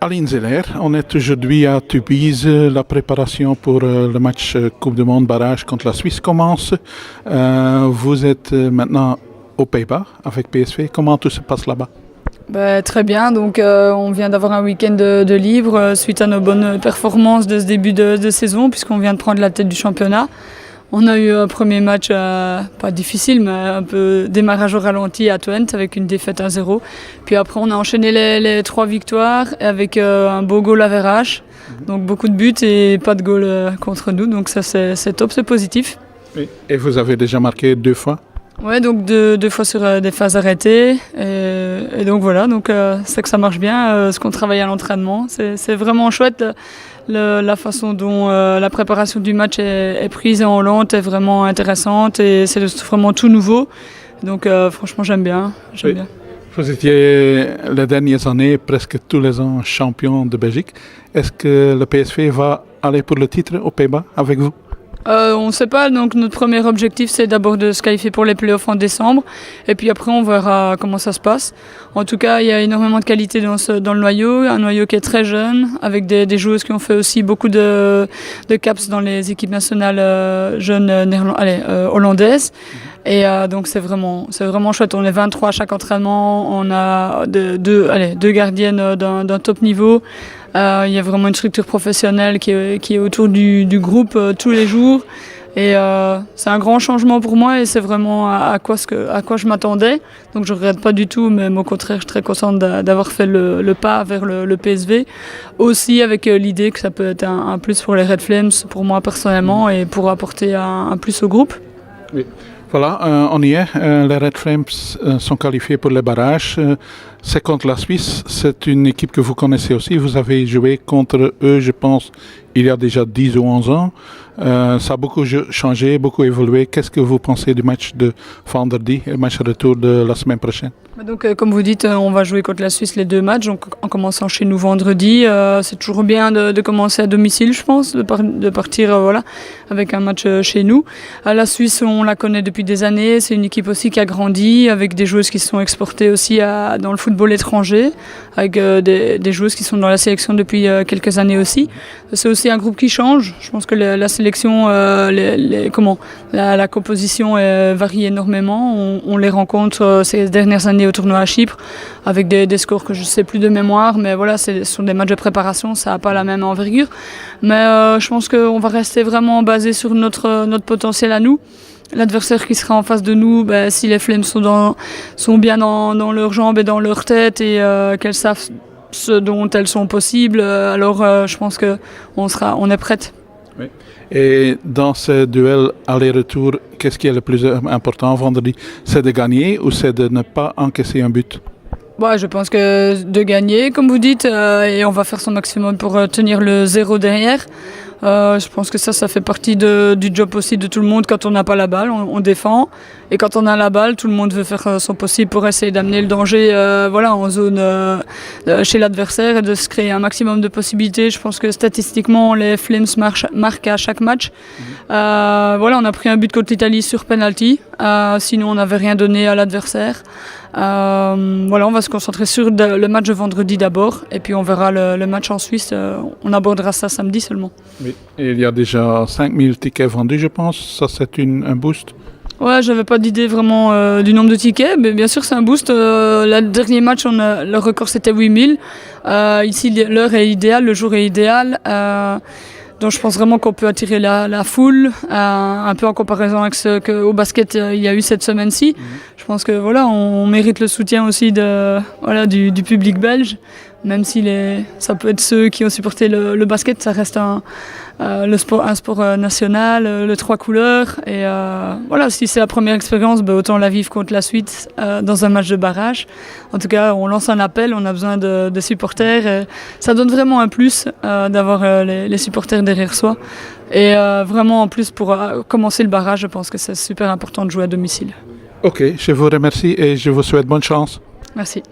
Aline Zeller, on est aujourd'hui à Tubize. La préparation pour le match Coupe du Monde barrage contre la Suisse commence. Vous êtes maintenant aux Pays-Bas avec PSV. Comment tout se passe là-bas? Très bien, donc on vient d'avoir un week-end de libre suite à nos bonnes performances de ce début de saison, puisqu'on vient de prendre la tête du championnat. On a eu un premier match pas difficile, mais un peu démarrage au ralenti à Twente avec une défaite 1-0. Puis après on a enchaîné les 3 victoires avec un beau goal average, donc beaucoup de buts et pas de goal contre nous, donc ça c'est top, c'est positif. Et vous avez déjà marqué 2 fois? Ouais, donc deux fois sur des phases arrêtées et donc voilà, donc c'est que ça marche bien, ce qu'on travaille à l'entraînement, c'est vraiment chouette. La façon dont la préparation du match est prise en Hollande est vraiment intéressante et c'est vraiment tout nouveau. Donc franchement j'aime bien. Bien. Vous étiez les dernières années presque tous les ans champion de Belgique. Est-ce que le PSV va aller pour le titre aux Pays-Bas avec vous? On ne sait pas, donc notre premier objectif c'est d'abord de se qualifier pour les playoffs en décembre et puis après on verra comment ça se passe. En tout cas il y a énormément de qualité dans le noyau, un noyau qui est très jeune avec des joueuses qui ont fait aussi beaucoup de caps dans les équipes nationales jeunes hollandaises. Et donc c'est vraiment chouette, on est 23 à chaque entraînement, on a deux gardiennes d'un top niveau. Il y a vraiment une structure professionnelle qui est autour du groupe tous les jours et c'est un grand changement pour moi et c'est vraiment à quoi je m'attendais, donc je ne regrette pas du tout, mais au contraire je suis très contente d'avoir fait le pas vers le PSV, aussi avec l'idée que ça peut être un plus pour les Red Flames pour moi personnellement et pour apporter un plus au groupe. Oui. Voilà, on y est. Les Red Flames sont qualifiés pour les barrages. C'est contre la Suisse. C'est une équipe que vous connaissez aussi. Vous avez joué contre eux, je pense, il y a déjà 10 ou 11 ans. Ça a beaucoup changé, beaucoup évolué. Qu'est-ce que vous pensez du match de vendredi et le match retour de la semaine prochaine? Donc, comme vous dites, on va jouer contre la Suisse les 2 matchs, donc en commençant chez nous vendredi. C'est toujours bien de commencer à domicile, je pense, de partir avec un match chez nous. La Suisse, on la connaît depuis des années. C'est une équipe aussi qui a grandi, avec des joueuses qui se sont exportées aussi dans le football étranger, avec des joueuses qui sont dans la sélection depuis quelques années aussi. C'est aussi un groupe qui change. Je pense que la sélection, la composition varie énormément. On les rencontre ces dernières années au tournoi à Chypre avec des scores que je ne sais plus de mémoire, mais voilà, ce sont des matchs de préparation, ça n'a pas la même envergure. Mais je pense qu'on va rester vraiment basé sur notre potentiel à nous. L'adversaire qui sera en face de nous, si les Flames sont bien dans leurs jambes et dans leur tête et qu'elles savent ce dont elles sont possibles, alors je pense qu'on est prête. Oui. Et dans ce duel aller-retour, qu'est-ce qui est le plus important vendredi? C'est de gagner ou c'est de ne pas encaisser un but? Je pense que de gagner, comme vous dites, et on va faire son maximum pour tenir le 0 derrière. Je pense que ça fait partie du job aussi de tout le monde. Quand on n'a pas la balle, on défend. Et quand on a la balle, tout le monde veut faire son possible pour essayer d'amener le danger en zone chez l'adversaire et de se créer un maximum de possibilités. Je pense que statistiquement, les Flames marquent à chaque match. On a pris un but contre l'Italie sur penalty. Sinon, on n'avait rien donné à l'adversaire. On va se concentrer sur le match de vendredi d'abord. Et puis on verra le match en Suisse. On abordera ça samedi seulement. Oui. Et il y a déjà 5000 tickets vendus, je pense. Ça, c'est un boost? Ouais, j'avais pas d'idée vraiment du nombre de tickets, mais bien sûr c'est un boost. Le dernier match, le record c'était 8000. Ici, l'heure est idéale, le jour est idéal. Donc je pense vraiment qu'on peut attirer la foule, un peu en comparaison avec ce qu'au basket il y a eu cette semaine-ci. Je pense que on mérite le soutien aussi du public belge, même si ça peut être ceux qui ont supporté le basket, ça reste un sport national, le 3 couleurs. Et si c'est la première expérience, autant la vivre contre la Suisse dans un match de barrage. En tout cas, on lance un appel, on a besoin de supporters. Et ça donne vraiment un plus d'avoir les supporters derrière soi. Et vraiment en plus pour commencer le barrage, je pense que c'est super important de jouer à domicile. Ok, je vous remercie et je vous souhaite bonne chance. Merci.